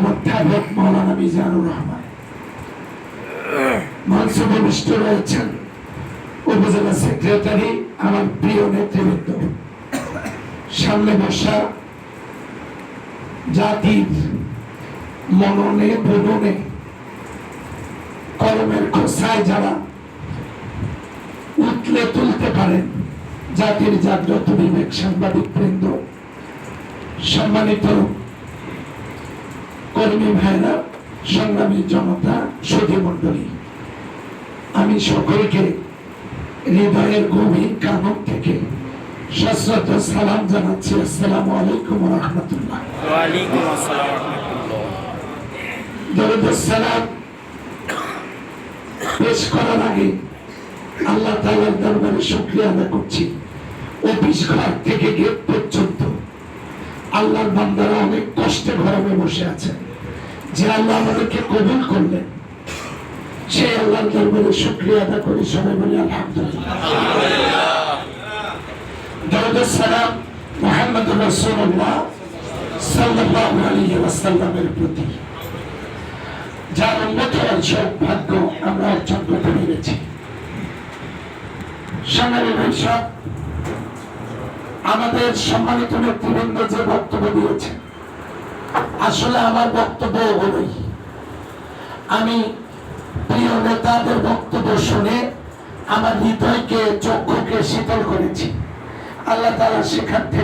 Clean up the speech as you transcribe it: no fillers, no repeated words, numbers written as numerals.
অধ্যাপক মৌলানা মিজানুর রহমান মঞ্চে উপবিষ্ট রয়েছেন উপজেলা সেক্রেটারি, আমার প্রিয় নেতৃবৃন্দ, সামনে বসা জাতির মননে বুননে কলমের খোসায় যারা উতলে তুলতে পারেন জাতির জাগ্রত বিবেক সাংবাদিক বৃন্দ, সম্মানিত কর্মী ভাইরা, সংগ্রামী জনতা, সুধী মণ্ডলী, আমি সকলকে হৃদয়ের গভীর কানক থেকে সশ্রদ্ধ সালাম জানাচ্ছি। আসসালামু আলাইকুম ওয়া রাহমাতুল্লাহ। ওয়া আলাইকুম আসসালাম ওয়া রাহমাতুল্লাহ। দরুদ ও সালাম পেশ করার আগে আল্লাহ তাআলার দরবারে শুকরিয়া আদায় করছি। অফিস ঘর থেকে গেট পর্যন্ত আল্লাহর বান্দারা অনেক কষ্টে গরমে বসে আছেন, যে আল্লাহ আমাদেরকে কবুল করলেন, সেই আল্লাহর দরবারে শুকরিয়া আদায় করি। সবাই বলি আলহামদুলিল্লাহ। দরুদ ও সালাম মুহাম্মদুর রাসূলুল্লাহ সাল্লাল্লাহু আলাইহি ওয়াসাল্লামের প্রতি, যার উম্মত হওয়ার সৌভাগ্য আমরা অর্জন করতে পেরেছি। সংগ্রামী ভাইসব, আমাদের সম্মানিত নেতৃবৃন্দ যে বক্তব্য দিয়েছে, আসলে আমার বক্তব্য হলোই, আমি প্রিয় নেতাদের বক্তব্য শুনে আমার হৃদয়কে, চক্ষুকে শীতল করেছি। আল্লাহ তাআলা সেখান থেকে